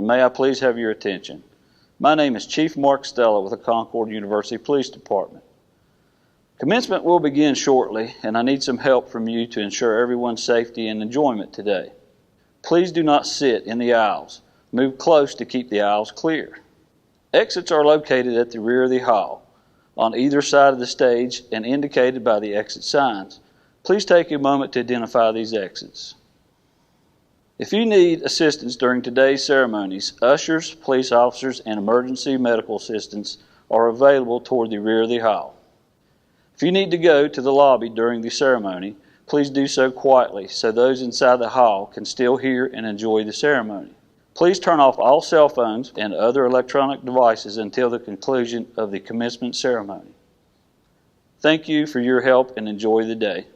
and may I please have your attention? My name is Chief Mark Stella with the Concord University Police Department. Commencement will begin shortly, and I need some help from you to ensure everyone's safety and enjoyment today. Please do not sit in the aisles. Move close to keep the aisles clear. Exits are located at the rear of the hall, on either side of the stage and indicated by the exit signs. Please take a moment to identify these exits. If you need assistance during today's ceremonies, ushers, police officers, and emergency medical assistants are available toward the rear of the hall. If you need to go to the lobby during the ceremony, please do so quietly so those inside the hall can still hear and enjoy the ceremony. Please turn off all cell phones and other electronic devices until the conclusion of the commencement ceremony. Thank you for your help and enjoy the day.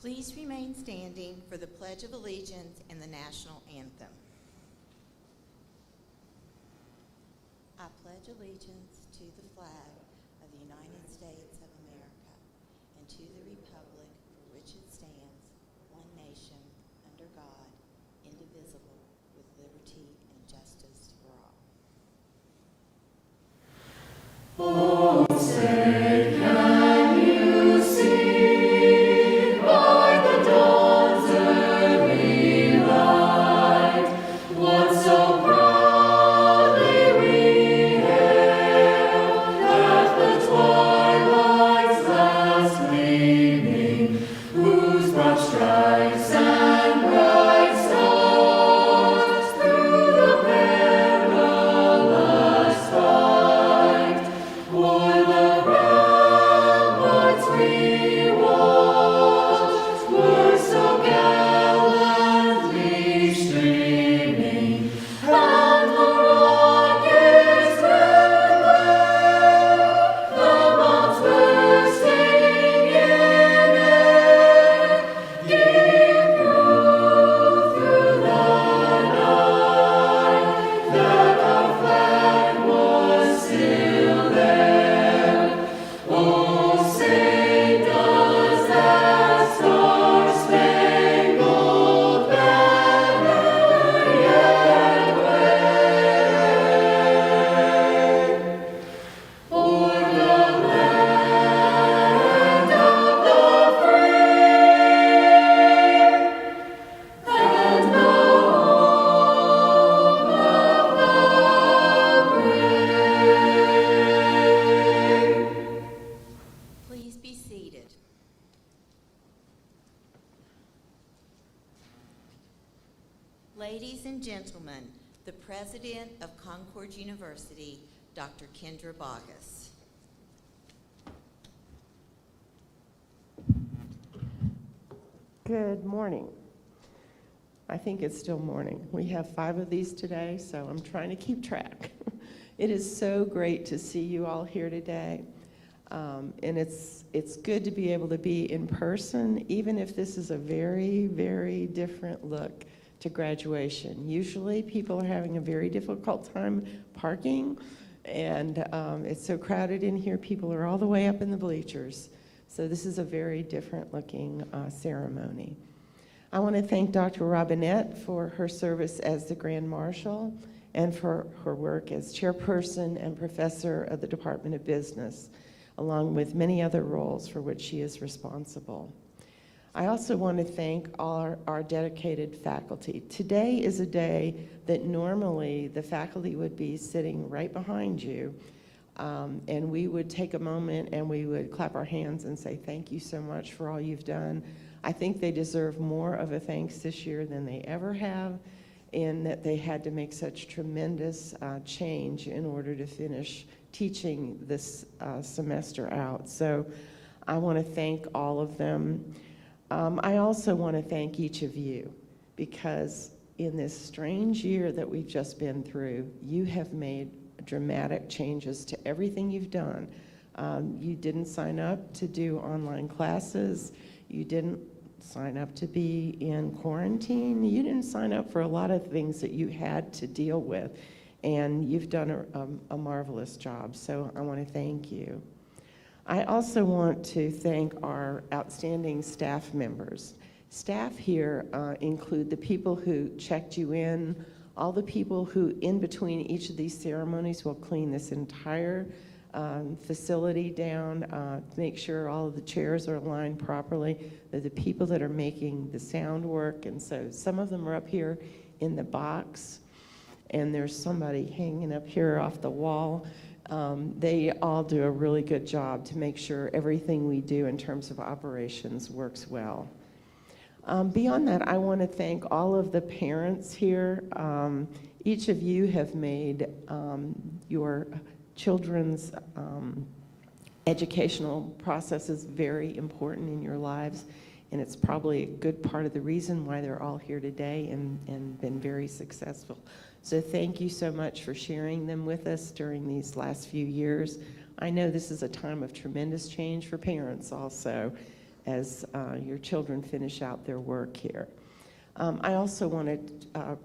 Please remain standing for the Pledge of Allegiance and the National Anthem. I pledge allegiance to the flag of the United States of America and to the republic for which it stands, one nation, under God, indivisible, with liberty and justice for all. Oh, say, can you see? Ladies and gentlemen, the President of Concord University, Dr. Kendra Bogus. Good morning. I think it's still morning. We have 5 of these today, so I'm trying to keep track. It is so great to see you all here today. And it's good to be able to be in person, even if this is a very, very different look to graduation. Usually people are having a very difficult time parking, and it's so crowded in here. People are all the way up in the bleachers. So this is a very different looking ceremony. I want to thank Dr. Robinette for her service as the Grand Marshal and for her work as chairperson and professor of the Department of Business, along with many other roles for which she is responsible. I also want to thank all our dedicated faculty. Today is a day that normally the faculty would be sitting right behind you, and we would take a moment and we would clap our hands and say thank you so much for all you've done. I think they deserve more of a thanks this year than they ever have, in that they had to make such tremendous change in order to finish teaching this semester out. So I want to thank all of them. I also want to thank each of you, because in this strange year that we've just been through, you have made dramatic changes to everything you've done. You didn't sign up to do online classes. You didn't sign up to be in quarantine. You didn't sign up for a lot of things that you had to deal with. And you've done a marvelous job, so I want to thank you. I also want to thank our outstanding staff members. Staff here include the people who checked you in, all the people who in between each of these ceremonies will clean this entire facility down, make sure all of the chairs are aligned properly. They're the people that are making the sound work, and so some of them are up here in the box, and there's somebody hanging up here off the wall. They all do a really good job to make sure everything we do in terms of operations works well. Beyond that, I want to thank all of the parents here. Each of you have made your children's educational processes very important in your lives, and it's probably a good part of the reason why they're all here today and been very successful. So thank you so much for sharing them with us during these last few years. I know this is a time of tremendous change for parents also, as your children finish out their work here. I also want to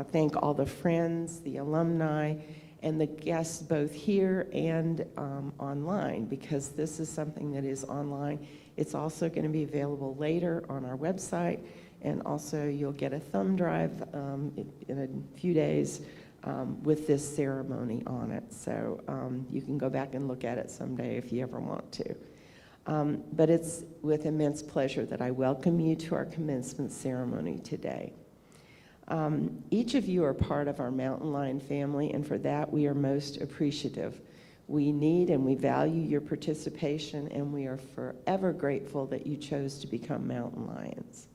thank all the friends, the alumni, and the guests both here and online, because this is something that is online. It's also going to be available later on our website, and also you'll get a thumb drive in a few days with this ceremony on it. So you can go back and look at it someday if you ever want to. But it's with immense pleasure that I welcome you to our commencement ceremony today. Each of you are part of our Mountain Lion family, and for that we are most appreciative. We need and we value your participation, and we are forever grateful that you chose to become Mountain Lions.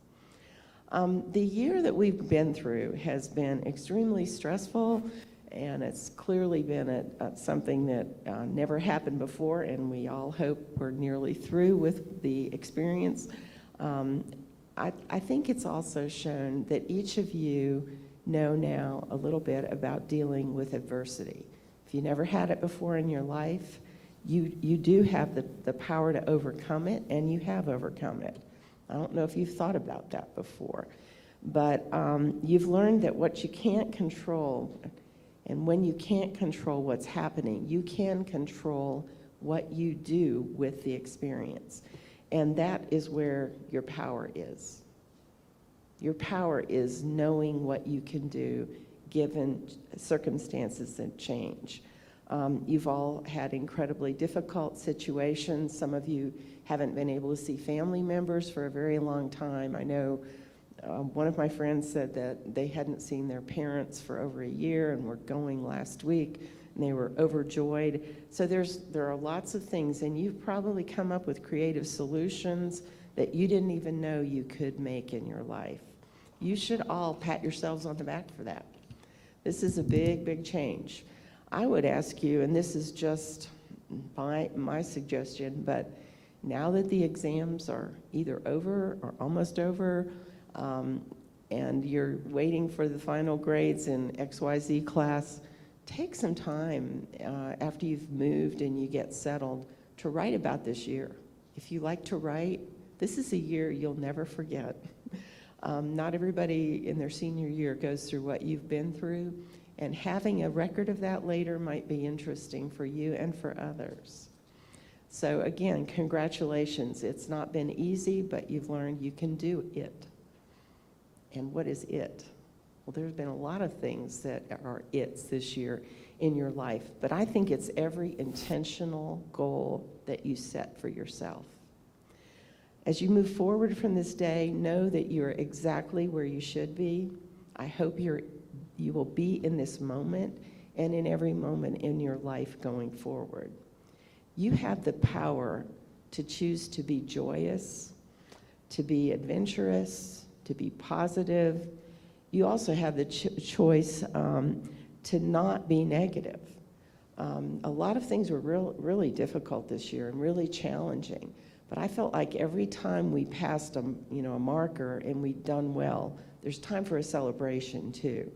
The year that we've been through has been extremely stressful, and it's clearly been something that never happened before, and we all hope we're nearly through with the experience. I think it's also shown that each of you know now a little bit about dealing with adversity. If you never had it before in your life, you do have the power to overcome it, and you have overcome it. I don't know if you've thought about that before, but you've learned that what you can't control, and when you can't control what's happening, you can control what you do with the experience. And that is where your power is. Your power is knowing what you can do given circumstances that change. You've all had incredibly difficult situations. Some of you haven't been able to see family members for a very long time. I know one of my friends said that they hadn't seen their parents for over a year and were going last week, and they were overjoyed. So there are lots of things, and you've probably come up with creative solutions that you didn't even know you could make in your life. You should all pat yourselves on the back for that. This is a big, big change. I would ask you, and this is just my suggestion, but now that the exams are either over or almost over, and you're waiting for the final grades in XYZ class, take some time after you've moved and you get settled to write about this year. If you like to write, this is a year you'll never forget. Not everybody in their senior year goes through what you've been through, and having a record of that later might be interesting for you and for others. So again, congratulations. It's not been easy, but you've learned you can do it. And what is it? Well, there's been a lot of things that are it's this year in your life, but I think it's every intentional goal that you set for yourself. As you move forward from this day, know that you're exactly where you should be. I hope you will be in this moment and in every moment in your life going forward. You have the power to choose to be joyous, to be adventurous, to be positive. You also have the choice to not be negative. A lot of things were really difficult this year and really challenging, but I felt like every time we passed a marker and we'd done well, there's time for a celebration too.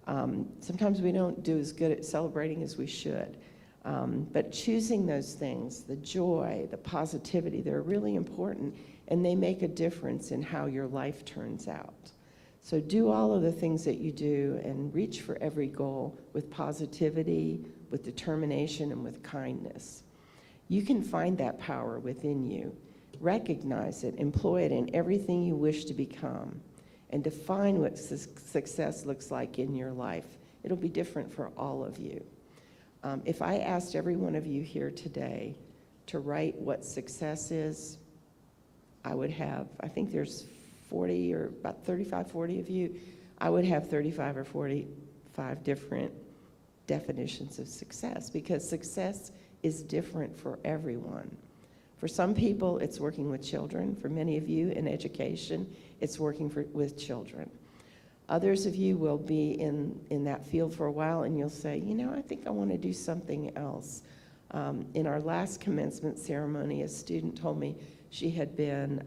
Sometimes we don't do as good at celebrating as we should. But choosing those things, the joy, the positivity, they're really important, and they make a difference in how your life turns out. So do all of the things that you do and reach for every goal with positivity, with determination, and with kindness. You can find that power within you. Recognize it, employ it in everything you wish to become, and define what success looks like in your life. It'll be different for all of you. If I asked every one of you here today to write what success is, I would have, I think there's 40 or about 35, 40 of you, I would have 35 or 45 different definitions of success, because success is different for everyone. For some people, it's working with children. For many of you in education, it's working with children. Others of you will be in that field for a while, and you'll say, I think I want to do something else. In our last commencement ceremony, a student told me she had been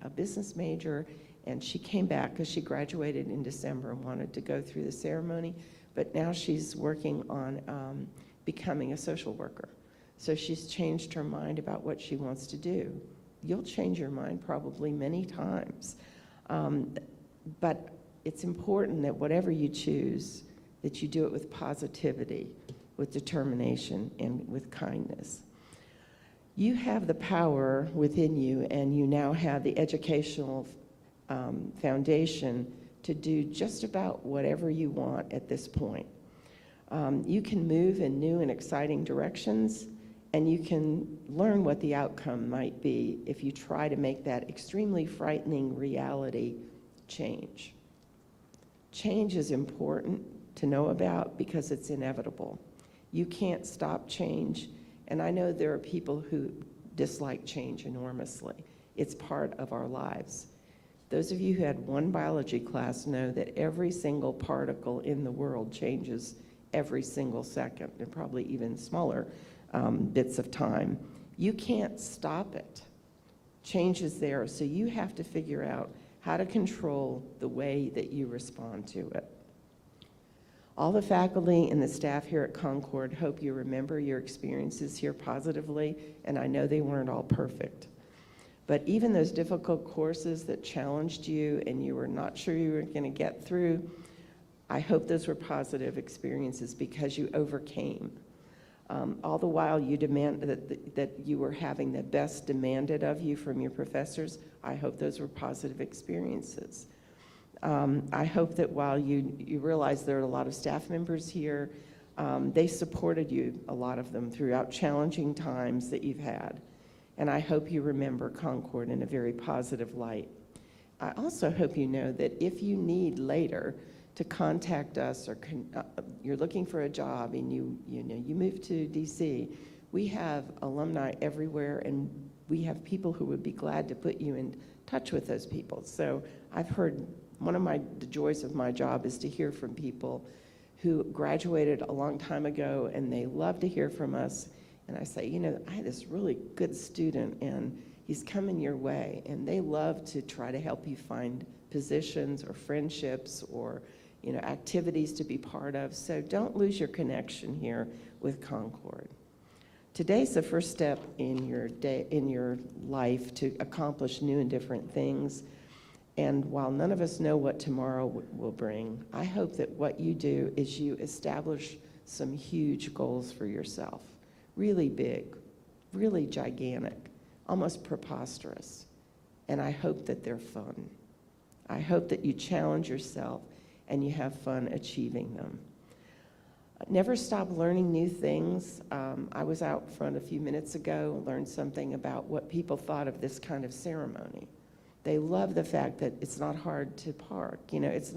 a business major, and she came back because she graduated in December and wanted to go through the ceremony, but now she's working on becoming a social worker. So she's changed her mind about what she wants to do. You'll change your mind probably many times, but it's important that whatever you choose, that you do it with positivity, with determination, and with kindness. You have the power within you, and you now have the educational foundation to do just about whatever you want at this point. You can move in new and exciting directions, and you can learn what the outcome might be if you try to make that extremely frightening reality change. Change is important to know about because it's inevitable. You can't stop change, and I know there are people who dislike change enormously. It's part of our lives. Those of you who had one biology class know that every single particle in the world changes every single second, and probably even smaller bits of time. You can't stop it. Change is there, so you have to figure out how to control the way that you respond to it. All the faculty and the staff here at Concord hope you remember your experiences here positively, and I know they weren't all perfect. But even those difficult courses that challenged you and you were not sure you were going to get through, I hope those were positive experiences because you overcame. All the while you demand that you were having the best demanded of you from your professors, I hope those were positive experiences. I hope that while you realize there are a lot of staff members here, they supported you, a lot of them, throughout challenging times that you've had. And I hope you remember Concord in a very positive light. I also hope you know that if you need later to contact us, or you're looking for a job and you move to DC, we have alumni everywhere, and we have people who would be glad to put you in touch with those people. So I've heard, one of the joys of my job is to hear from people who graduated a long time ago, and they love to hear from us. And I say, I had this really good student, and He's coming your way, and they love to try to help you find positions or friendships or activities to be part of. So don't lose your connection here with Concord. Today's the first step in your life to accomplish new and different things. And while none of us know what tomorrow will bring, I hope that what you do is you establish some huge goals for yourself. Really big, really gigantic, almost preposterous. And I hope that they're fun. I hope that you challenge yourself and you have fun achieving them. Never stop learning new things. I was out front a few minutes ago, learned something about what people thought of this kind of ceremony. They love the fact that it's not hard to park. It's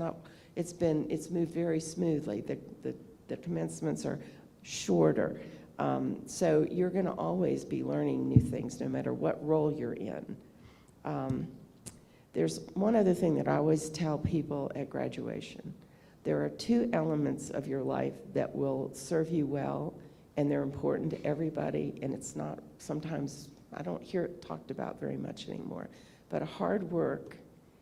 moved very smoothly. The commencements are shorter. So you're going to always be learning new things no matter what role you're in. There's one other thing that I always tell people at graduation. There are two elements of your life that will serve you well, and they're important to everybody, and it's not, sometimes I don't hear it talked about very much anymore, but hard work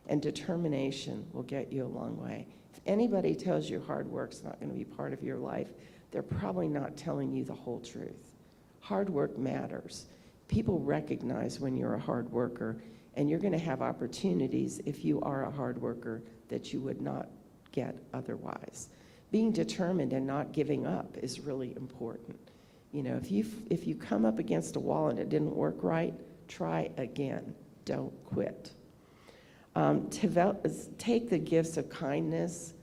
and determination will get you a long way. If anybody tells you hard work's not going to be part of your life, they're probably not telling you the whole truth. Hard work matters. People recognize when you're a hard worker, and you're going to have opportunities if you are a hard worker that you would not get otherwise. Being determined and not giving up is really important. If you come up against a wall and it didn't work right, try again. Don't quit. Take the gifts of kindness,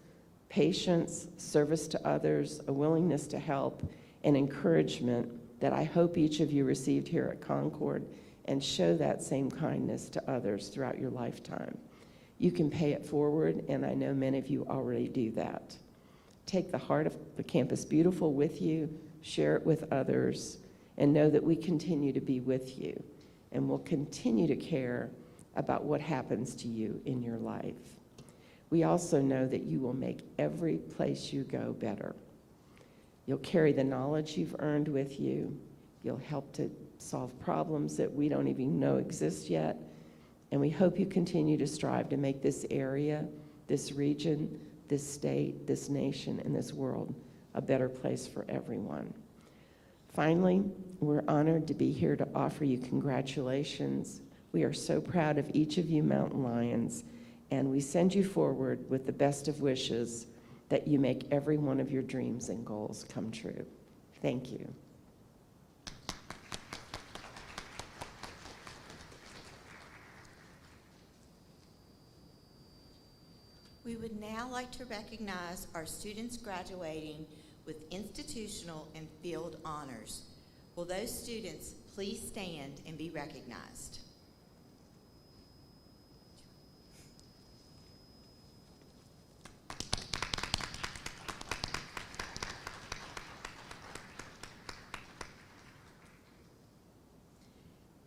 patience, service to others, a willingness to help, and encouragement that I hope each of you received here at Concord, and show that same kindness to others throughout your lifetime. You can pay it forward, and I know many of you already do that. Take the heart of the Campus Beautiful with you, share it with others, and know that we continue to be with you, and will continue to care about what happens to you in your life. We also know that you will make every place you go better. You'll carry the knowledge you've earned with you. You'll help to solve problems that we don't even know exist yet. And we hope you continue to strive to make this area, this region, this state, this nation, and this world a better place for everyone. Finally, we're honored to be here to offer you congratulations. We are so proud of each of you Mountain Lions, and we send you forward with the best of wishes that you make every one of your dreams and goals come true. Thank you. We would now like to recognize our students graduating with institutional and field honors. Will those students please stand and be recognized?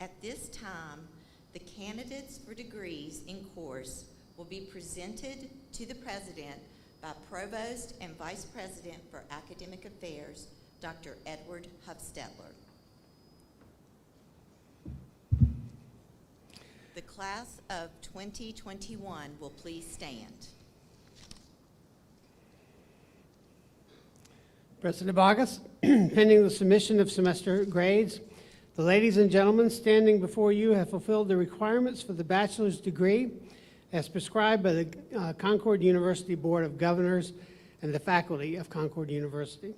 At this time, the candidates for degrees in course will be presented to the President by Provost and Vice President for Academic Affairs, Dr. Edward Hufstetler. The class of 2021 will please stand. President Bogus, pending the submission of semester grades, the ladies and gentlemen standing before you have fulfilled the requirements for the bachelor's degree as prescribed by the Concord University Board of Governors and the faculty of Concord University.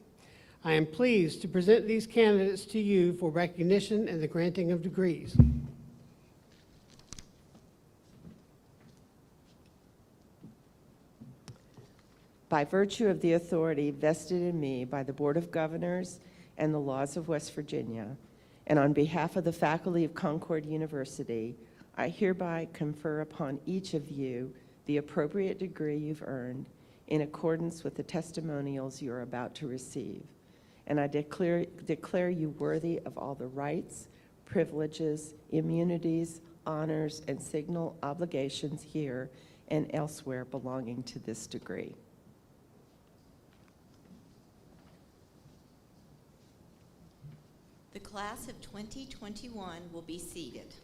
I am pleased to present these candidates to you for recognition and the granting of degrees. By virtue of the authority vested in me by the Board of Governors and the laws of West Virginia, and on behalf of the faculty of Concord University, I hereby confer upon each of you the appropriate degree you've earned in accordance with the testimonials you are about to receive. And I declare you worthy of all the rights, privileges, immunities, honors, and signal obligations here and elsewhere belonging to this degree. The class of 2021 will be seated.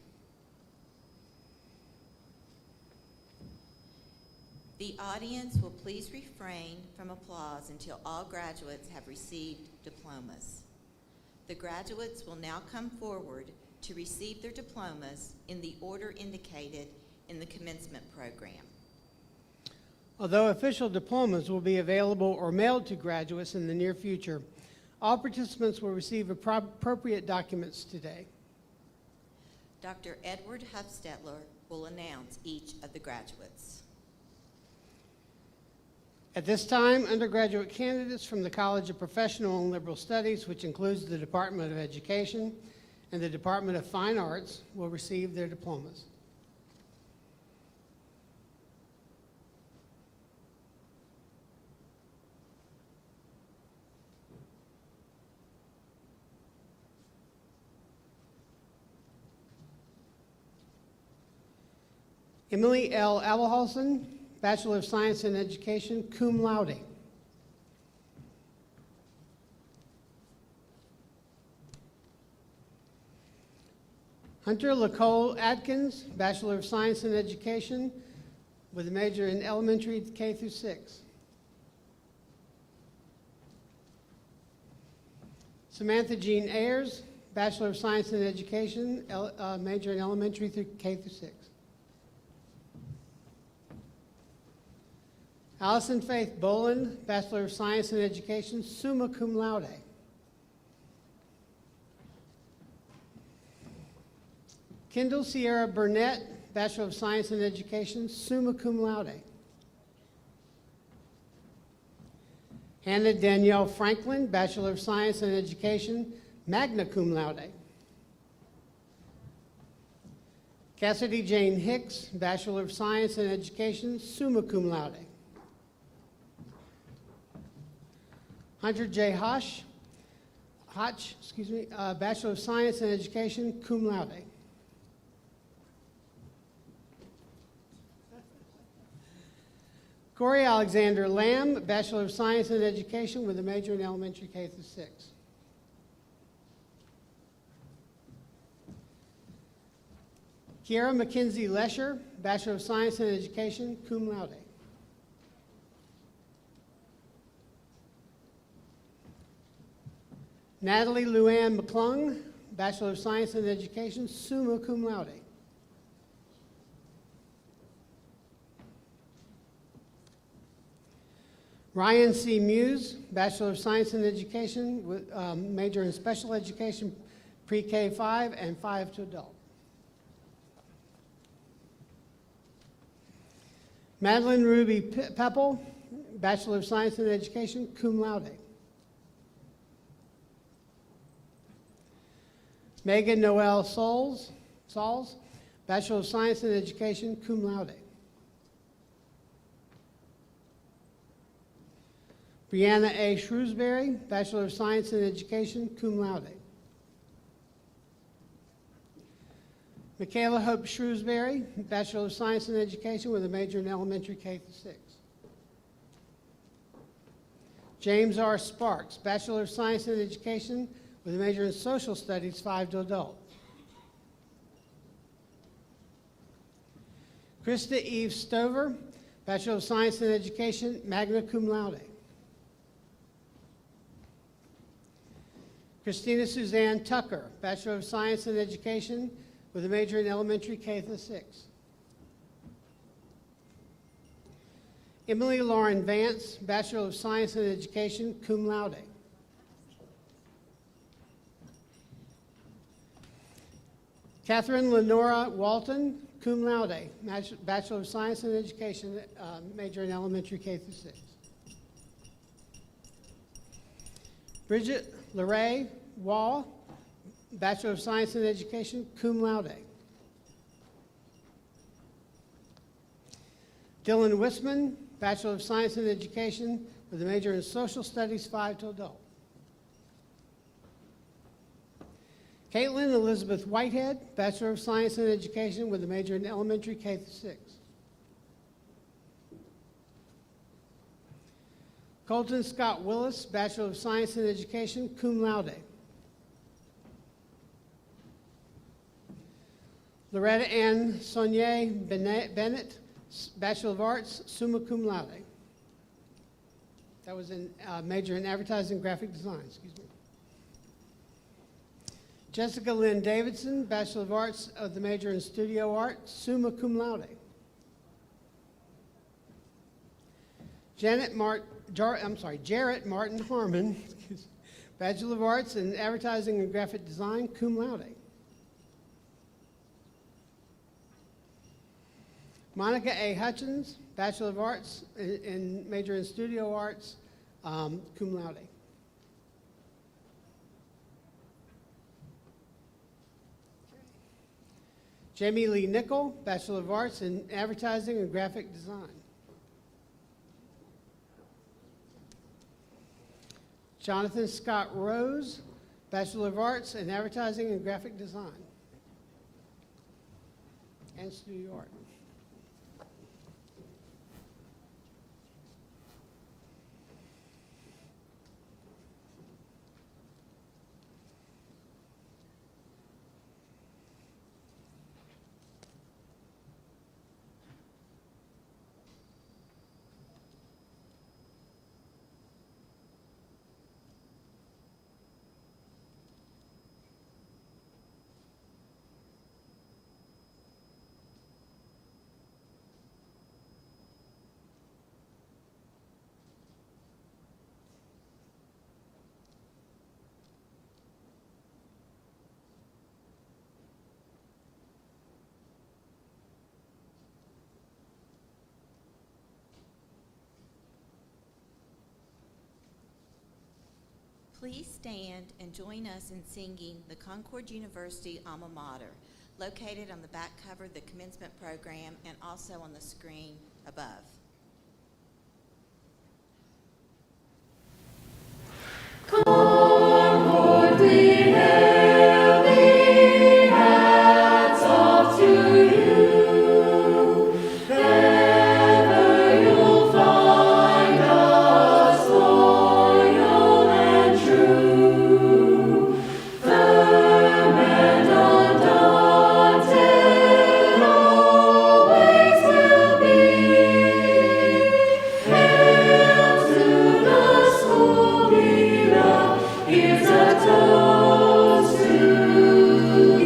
The audience will please refrain from applause until all graduates have received diplomas. The graduates will now come forward to receive their diplomas in the order indicated in the commencement program. Although official diplomas will be available or mailed to graduates in the near future, all participants will receive appropriate documents today. Dr. Edward Huffstetler will announce each of the graduates. At this time, undergraduate candidates from the College of Professional and Liberal Studies, which includes the Department of Education and the Department of Fine Arts, will receive their diplomas. Emily L. Abelhalsen, Bachelor of Science in Education, cum laude. Hunter Lacole Atkins, Bachelor of Science in Education, with a major in elementary K through 6. Samantha Jean Ayers, Bachelor of Science in Education, major in elementary through K through 6. Allison Faith Boland, Bachelor of Science in Education, summa cum laude. Kendall Sierra Burnett, Bachelor of Science in Education, summa cum laude. Hannah Danielle Franklin, Bachelor of Science in Education, magna cum laude. Cassidy Jane Hicks, Bachelor of Science in Education, summa cum laude. Hunter J. Hotch, Bachelor of Science in Education, cum laude. Corey Alexander Lamb, Bachelor of Science in Education with a major in elementary K through 6. Kiara McKenzie Lesher, Bachelor of Science in Education, cum laude. Natalie Luann McClung, Bachelor of Science in Education, summa cum laude. Ryan C. Muse, Bachelor of Science in Education, with major in Special Education, pre-K 5 and 5 to adult. Madeline Ruby Pepple, Bachelor of Science in Education, cum laude. Megan Noel Sauls, Bachelor of Science in Education, cum laude. Brianna A. Shrewsbury, Bachelor of Science in Education, cum laude. Michaela Hope Shrewsbury, Bachelor of Science in Education with a major in elementary K through 6. James R. Sparks, Bachelor of Science in Education with a major in Social Studies, 5 to adult. Krista Eve Stover, Bachelor of Science in Education, magna cum laude. Christina Suzanne Tucker, Bachelor of Science in Education with a major in elementary K through 6. Emily Lauren Vance, Bachelor of Science in Education, cum laude. Catherine Lenora Walton, cum laude, Bachelor of Science in Education, major in elementary K through 6. Bridget LeRae Wall, Bachelor of Science in Education, cum laude. Dylan Wisman, Bachelor of Science in Education with a major in Social Studies, 5 to adult. Caitlin Elizabeth Whitehead, Bachelor of Science in Education with a major in elementary K through 6. Colton Scott Willis, Bachelor of Science in Education, cum laude. Loretta Ann Saunier Bennett, Bachelor of Arts, summa cum laude. That was in major in advertising graphic design, excuse me. Jessica Lynn Davidson, Bachelor of Arts of the major in studio art, summa cum laude. Jarrett Martin Harmon, Bachelor of Arts in advertising and graphic design, cum laude. Monica A. Hutchins, Bachelor of Arts in major in studio arts, cum laude. Jamie Lee Nickel, Bachelor of Arts in advertising and graphic design. Jonathan Scott Rose, Bachelor of Arts in advertising and graphic design and studio art. Please stand and join us in singing the Concord University alma mater, located on the back cover of the commencement program and also on the screen above. Concord, we hail thee, hats off to you. Ever you'll find us loyal and true, firm and undaunted, always will be. Hail to the school leader, here's a toast to thee.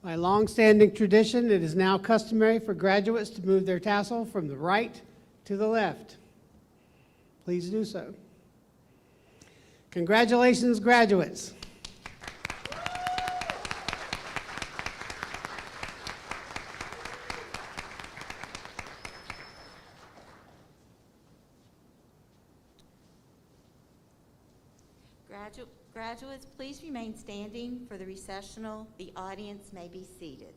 By long-standing tradition, it is now customary for graduates to move their tassel from the right to the left. Please do so. Congratulations, graduates. Graduates, please remain standing for the recessional. The audience may be seated.